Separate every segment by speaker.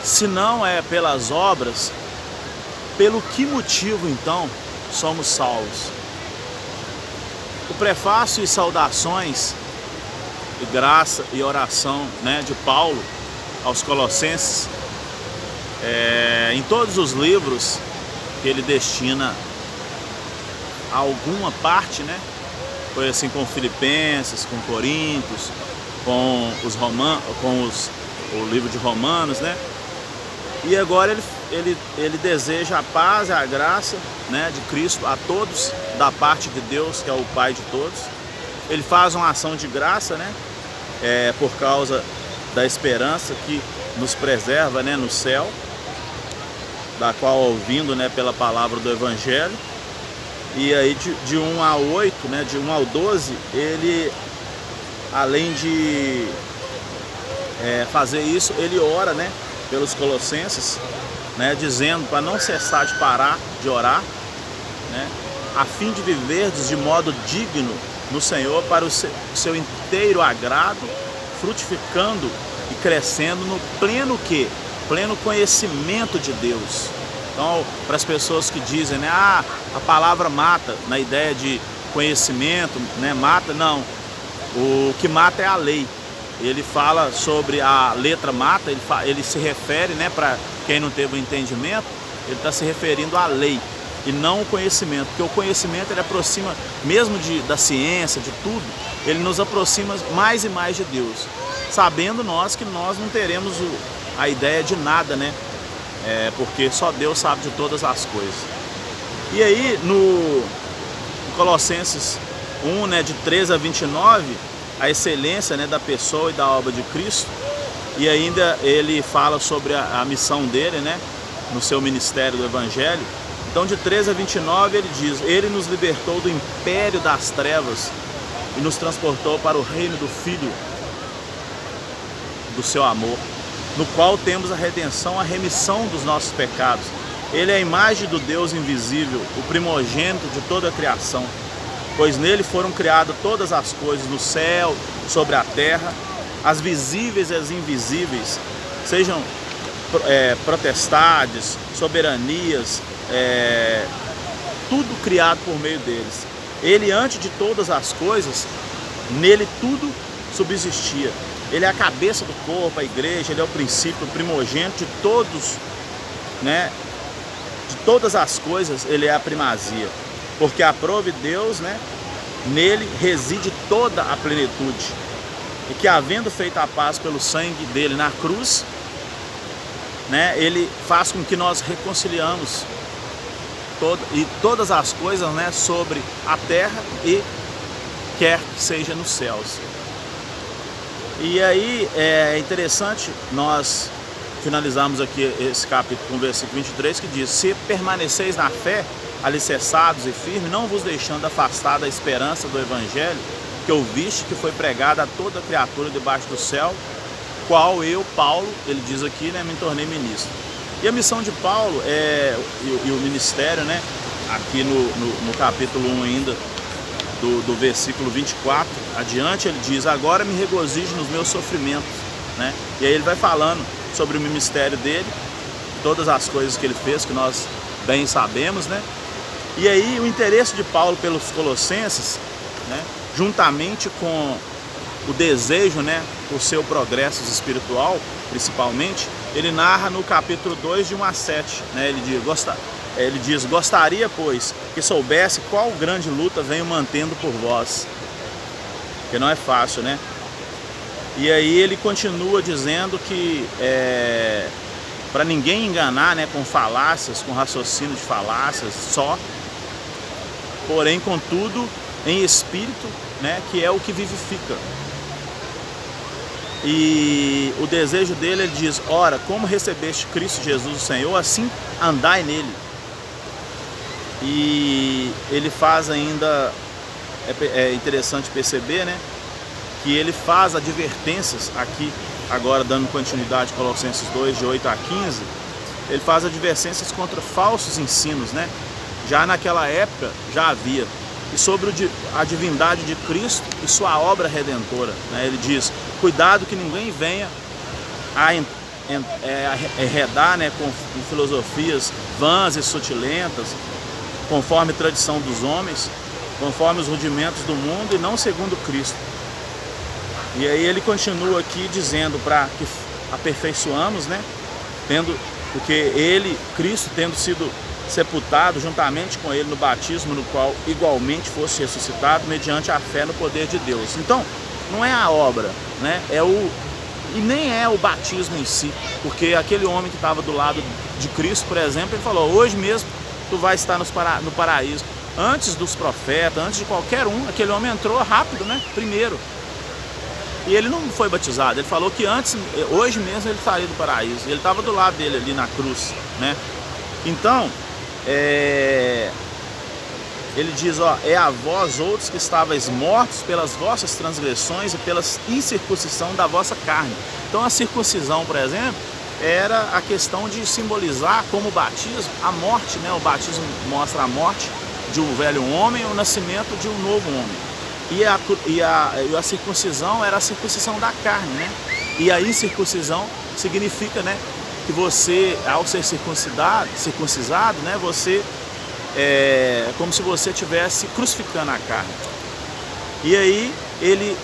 Speaker 1: Se não é pelas obras, pelo que motivo então somos salvos? O prefácio e saudações e graça e oração, né, de Paulo aos Colossenses, em todos os livros que ele destina a alguma parte, né? Foi assim com Filipenses, com Coríntios, com os o livro de Romanos, né? E agora ele deseja a paz e a graça, né, de Cristo a todos, da parte de Deus, que é o Pai de todos. Ele faz uma ação de graça, né, por causa da esperança que nos preserva, né, no céu, da qual ouvindo, né, pela palavra do Evangelho. E aí de 1 a 8, né, de 1 ao 12, ele, além de fazer isso, ele ora, né, pelos Colossenses, né, dizendo para não cessar de parar de orar, né, a fim de viverdes de modo digno no Senhor, para o seu inteiro agrado, frutificando e crescendo no pleno conhecimento de Deus. Então, para as pessoas que dizem, né, a palavra mata, na ideia de conhecimento, né, mata, não. O que mata é a lei. Ele fala sobre a letra mata, ele se refere, né, para quem não teve o entendimento, ele está se referindo à lei e não o conhecimento, porque o conhecimento ele aproxima, mesmo da ciência, de tudo, ele nos aproxima mais e mais de Deus, sabendo nós que nós não teremos a ideia de nada, né, porque só Deus sabe de todas as coisas. E aí no Colossenses 1, né, de 13 a 29, a excelência, né, da pessoa e da obra de Cristo, e ainda ele fala sobre a missão dele, né, no seu ministério do Evangelho. Então de 13 a 29 ele diz: ele nos libertou do império das trevas e nos transportou para o reino do Filho do seu amor, no qual temos a redenção, a remissão dos nossos pecados. Ele é a imagem do Deus invisível, o primogênito de toda a criação, pois nele foram criadas todas as coisas, no céu, sobre a terra, as visíveis e as invisíveis, sejam potestades, soberanias, tudo criado por meio deles. Ele, antes de todas as coisas, nele tudo subsistia. Ele é a cabeça do corpo, a igreja, ele é o princípio, o primogênito de todos, né? De todas as coisas, ele é a primazia. Porque aprove Deus, né? Nele reside toda a plenitude. E que, havendo feito a paz pelo sangue dele na cruz, né? Ele faz com que nós reconciliamos todas as coisas, né? Sobre a terra e quer que seja nos céus. E aí é interessante nós finalizarmos aqui esse capítulo com o versículo 23, que diz: se permaneceis na fé, alicerçados e firmes, não vos deixando afastar da esperança do Evangelho, que ouviste, que foi pregada a toda criatura debaixo do céu, qual eu, Paulo, ele diz aqui, né, me tornei ministro. E a missão de Paulo e o ministério, né, aqui no capítulo 1 ainda, do versículo 24 adiante, ele diz: agora me regozijo nos meus sofrimentos, né? E aí ele vai falando sobre o ministério dele, todas as coisas que ele fez, que nós bem sabemos, né? E aí o interesse de Paulo pelos Colossenses, né, juntamente com o desejo, né, por seu progresso espiritual, principalmente, ele narra no capítulo 2, de 1 a 7, né? Ele diz: gostaria, pois, que soubesse qual grande luta venho mantendo por vós, que não é fácil, né? E aí ele continua dizendo que para ninguém enganar, né, com falácias, com raciocínio de falácias só, porém contudo em espírito, né, que é o que vivifica. E o desejo dele, ele diz: ora, como recebeste Cristo Jesus o Senhor, assim andai nele. E ele faz ainda, é interessante perceber, né, que ele faz advertências aqui, agora dando continuidade a Colossenses 2, de 8 a 15, ele faz advertências contra falsos ensinos, né? Já naquela época já havia. E sobre a divindade de Cristo e sua obra redentora, né? Ele diz: cuidado que ninguém venha enredar, né, com filosofias vãs e sutilentas, conforme a tradição dos homens, conforme os rudimentos do mundo e não segundo Cristo. E aí ele continua aqui dizendo para que aperfeiçoamos, né, porque ele, Cristo, tendo sido sepultado juntamente com ele no batismo, no qual igualmente fosse ressuscitado mediante a fé no poder de Deus. Então, não é a obra, né, e nem é o batismo em si, porque aquele homem que estava do lado de Cristo, por exemplo, ele falou: hoje mesmo tu vai estar no paraíso. Antes dos profetas, antes de qualquer um, aquele homem entrou rápido, né, primeiro. E ele não foi batizado, ele falou que hoje mesmo ele estaria do paraíso. Ele estava do lado dele ali na cruz, né? Então, ele diz, ó, é a vós outros que estavais mortos pelas vossas transgressões e pela incircuncisão da vossa carne. Então a circuncisão, por exemplo, era a questão de simbolizar como o batismo, a morte, né? O batismo mostra a morte de um velho homem e o nascimento de um novo homem. E a circuncisão era a circuncisão da carne, né? E a incircuncisão significa, né, que você, ao ser circuncisado, né, você como se você estivesse crucificando a carne. E aí ele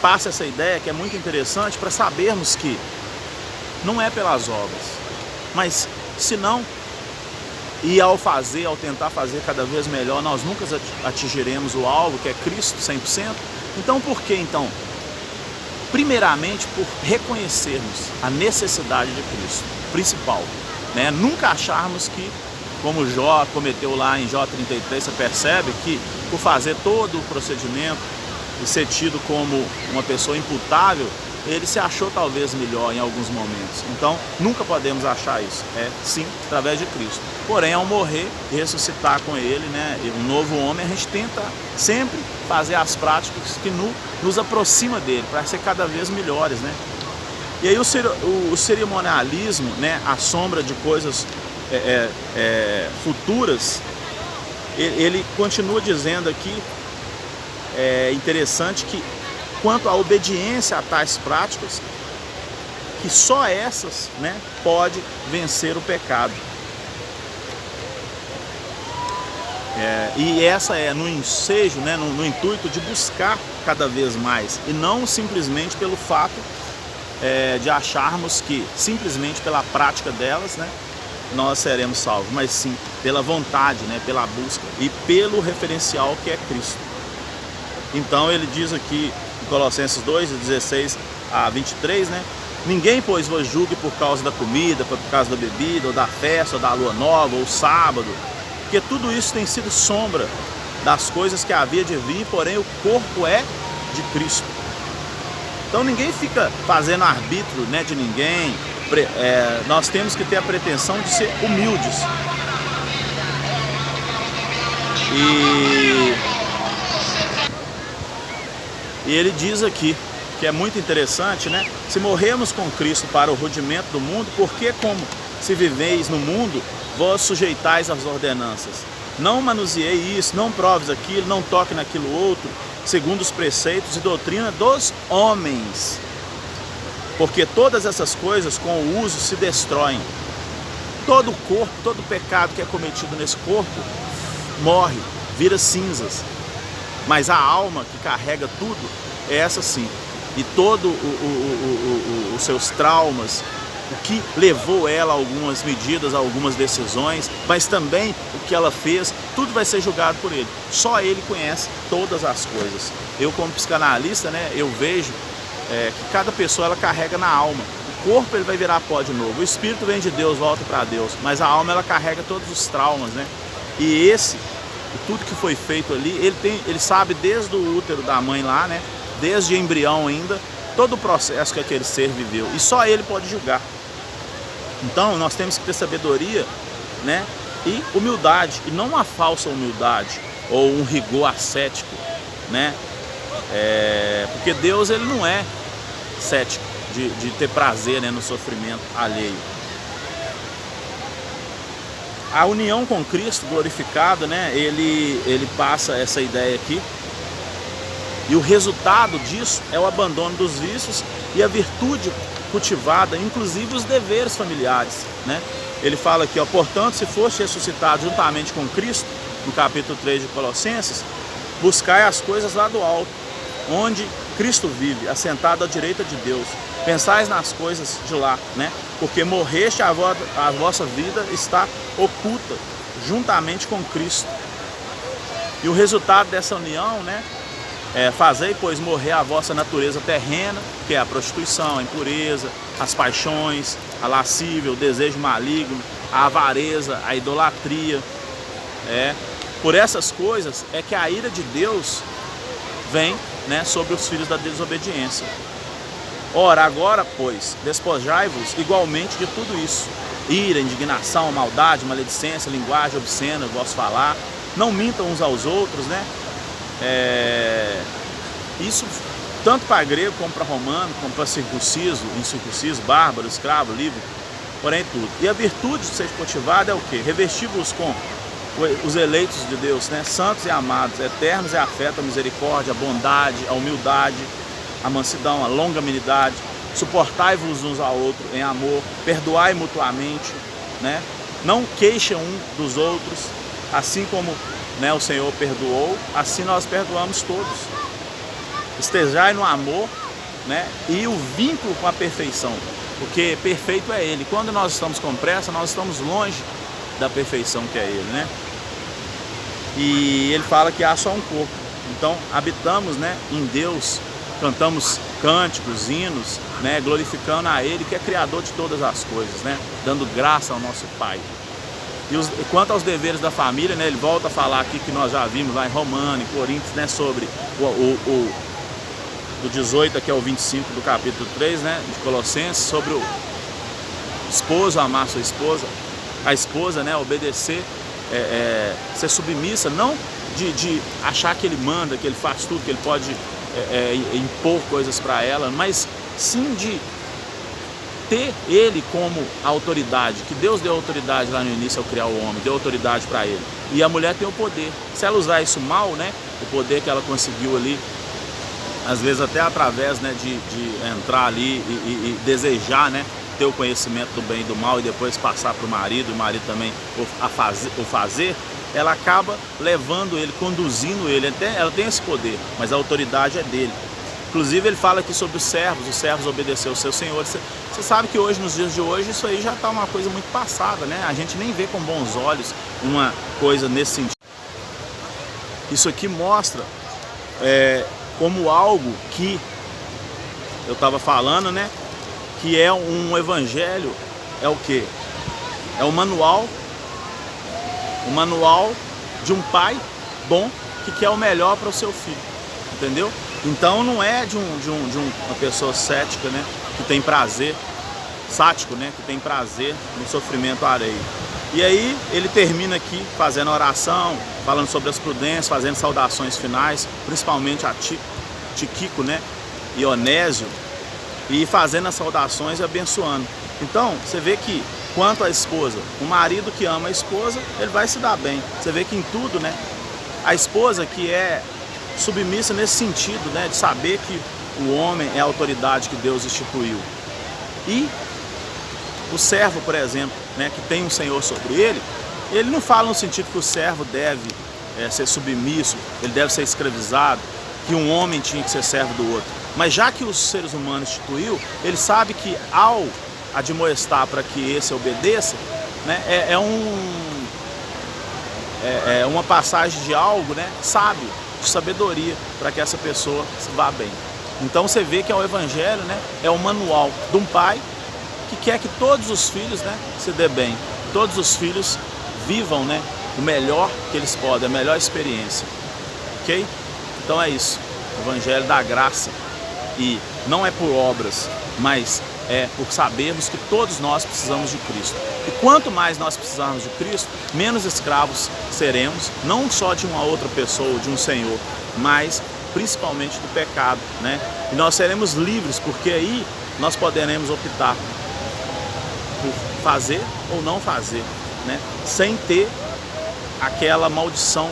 Speaker 1: passa essa ideia que é muito interessante para sabermos que não é pelas obras, mas senão, e ao tentar fazer cada vez melhor, nós nunca atingiremos o alvo, que é Cristo 100%. Então por que então? Primeiramente por reconhecermos a necessidade de Cristo, principal, né? Nunca acharmos que, como Jó cometeu lá em Jó 33, você percebe que por fazer todo o procedimento e ser tido como uma pessoa imputável, ele se achou talvez melhor em alguns momentos. Então nunca podemos achar isso, sim através de Cristo. Porém, ao morrer e ressuscitar com ele, né, um novo homem, a gente tenta sempre fazer as práticas que nos aproxima dele, para ser cada vez melhores, né? E aí o cerimonialismo, né, a sombra de coisas futuras, ele continua dizendo aqui, é interessante que quanto à obediência a tais práticas, que só essas, né, pode vencer o pecado. E essa é no ensejo, né, no intuito de buscar cada vez mais, e não simplesmente pelo fato de acharmos que simplesmente pela prática delas, né, nós seremos salvos, mas sim pela vontade, né, pela busca e pelo referencial que é Cristo. Então ele diz aqui em Colossenses 2, 16 a 23, né? Ninguém, pois, vos julgue por causa da comida, por causa da bebida, ou da festa, ou da lua nova, ou sábado, porque tudo isso tem sido sombra das coisas que havia de vir, porém o corpo é de Cristo. Então ninguém fica fazendo arbítrio, né, de ninguém. Nós temos que ter a pretensão de ser humildes. E ele diz aqui, que é muito interessante, né? Se morremos com Cristo para o rudimento do mundo, porque como se viveis no mundo, vós sujeitais às ordenanças? Não manuseei isso, não proves aquilo, não toque naquilo outro, segundo os preceitos e doutrina dos homens. Porque todas essas coisas com o uso se destroem. Todo o corpo, todo o pecado que é cometido nesse corpo, morre, vira cinzas. Mas a alma que carrega tudo é essa sim. E todo os seus traumas, o que levou ela a algumas medidas, a algumas decisões, mas também o que ela fez, tudo vai ser julgado por ele. Só ele conhece todas as coisas. Eu, como psicanalista, né, eu vejo que cada pessoa ela carrega na alma. O corpo ele vai virar pó de novo. O espírito vem de Deus, volta para Deus. Mas a alma ela carrega todos os traumas, né? E tudo que foi feito ali, ele sabe desde o útero da mãe lá, né? Desde embrião ainda, todo o processo que aquele ser viveu. E só ele pode julgar. Então nós temos que ter sabedoria, né? E humildade, e não uma falsa humildade ou um rigor ascético, né? Porque Deus ele não é cético de ter prazer, né, no sofrimento alheio. A união com Cristo glorificado, né, ele passa essa ideia aqui. E o resultado disso é o abandono dos vícios e a virtude cultivada, inclusive os deveres familiares, né? Ele fala aqui, ó, portanto, se foste ressuscitado juntamente com Cristo, no capítulo 3 de Colossenses, buscai as coisas lá do alto, onde Cristo vive, assentado à direita de Deus. Pensais nas coisas de lá, né? Porque morreste, a vossa vida está oculta, juntamente com Cristo. E o resultado dessa união, né? Fazei, pois, morrer a vossa natureza terrena, que é a prostituição, a impureza, as paixões, a lascívia, o desejo maligno, a avareza, a idolatria. Por essas coisas é que a ira de Deus vem, né, sobre os filhos da desobediência. Ora, agora, pois, despojai-vos igualmente de tudo isso: ira, indignação, maldade, maledicência, linguagem obscena, vosso falar. Não mintam uns aos outros, né? Isso tanto para grego como para romano, como para circunciso, incircunciso, bárbaro, escravo, livre, porém tudo. E a virtude de ser cultivada é o quê? Revesti-vos com os eleitos de Deus, né? Santos e amados, eternos é afeto, a misericórdia, a bondade, a humildade, a mansidão, a longanimidade. Suportai-vos uns ao outro em amor, perdoai mutuamente, né? Não queixem um dos outros, assim como, né, o Senhor perdoou, assim nós perdoamos todos. Estejai no amor, né, e o vínculo com a perfeição, porque perfeito é Ele. Quando nós estamos com pressa, nós estamos longe da perfeição que é Ele, né? E Ele fala que há só um corpo. Então habitamos, né, em Deus, cantamos cânticos, hinos, né, glorificando a Ele, que é Criador de todas as coisas, né, dando graça ao nosso Pai. E quanto aos deveres da família, né, ele volta a falar aqui que nós já vimos lá em Romano, em Coríntios, né, sobre do 18 aqui ao 25 do capítulo 3, né, de Colossenses, sobre o esposo amar sua esposa, a esposa, né, obedecer, ser submissa, não de achar que ele manda, que ele faz tudo, que ele pode impor coisas para ela, mas sim de ter ele como autoridade, que Deus deu autoridade lá no início ao criar o homem, deu autoridade para ele. E a mulher tem o poder. Se ela usar isso mal, né, o poder que ela conseguiu ali, às vezes até através, né, de entrar ali e desejar, né, ter o conhecimento do bem e do mal e depois passar para o marido também o fazer, ela acaba levando ele, conduzindo ele. Ela tem esse poder, mas a autoridade é dele. Inclusive ele fala aqui sobre os servos obedeceram aos seus senhores. Você sabe que hoje, nos dias de hoje, isso aí já está uma coisa muito passada, né? A gente nem vê com bons olhos uma coisa nesse sentido. Isso aqui mostra como algo que eu estava falando, né? Que é um evangelho, é o quê? É um manual de um pai bom que quer o melhor para o seu filho, entendeu? Então não é de uma pessoa cética, né, que tem prazer, sático, né, que tem prazer no sofrimento alheio. E aí ele termina aqui fazendo oração, falando sobre as prudências, fazendo saudações finais, principalmente a Tíquico, né, e Onésio, e fazendo as saudações e abençoando. Então você vê que quanto à esposa, o marido que ama a esposa, ele vai se dar bem. Você vê que em tudo, né, a esposa que é submissa nesse sentido, né, de saber que o homem é a autoridade que Deus instituiu. E o servo, por exemplo, né, que tem um senhor sobre ele, ele não fala no sentido que o servo deve ser submisso, ele deve ser escravizado, que um homem tinha que ser servo do outro. Mas já que os seres humanos instituiu, ele sabe que ao admoestar para que esse obedeça, né, uma passagem de algo, né, sábio, de sabedoria, para que essa pessoa se vá bem. Então você vê que o evangelho, né, é um manual de um pai que quer que todos os filhos, né, se dê bem, todos os filhos vivam, né, o melhor que eles podem, a melhor experiência, ok? Então é isso, o evangelho da graça, e não é por obras, mas é por sabermos que todos nós precisamos de Cristo. E quanto mais nós precisarmos de Cristo, menos escravos seremos, não só de uma outra pessoa, de um Senhor, mas principalmente do pecado, né? E nós seremos livres, porque aí nós poderemos optar por fazer ou não fazer, né? Sem ter aquela maldição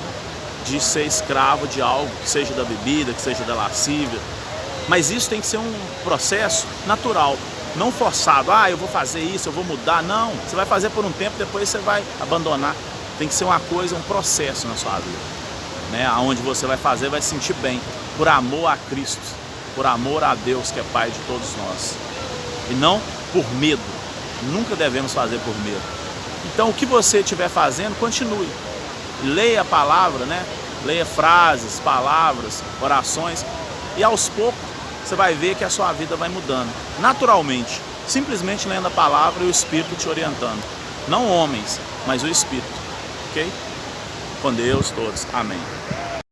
Speaker 1: de ser escravo de algo, que seja da bebida, que seja da lascívia. Mas isso tem que ser um processo natural. Não forçado, eu vou fazer isso, eu vou mudar. Não, você vai fazer por um tempo, depois você vai abandonar. Tem que ser uma coisa, um processo na sua vida, né? Onde você vai fazer, vai se sentir bem, por amor a Cristo, por amor a Deus que é Pai de todos nós. E não por medo, nunca devemos fazer por medo. Então o que você estiver fazendo, continue. Leia a palavra, né? Leia frases, palavras, orações, e aos poucos você vai ver que a sua vida vai mudando, naturalmente, simplesmente lendo a palavra e o Espírito te orientando. Não homens, mas o Espírito, ok? Com Deus todos, amém.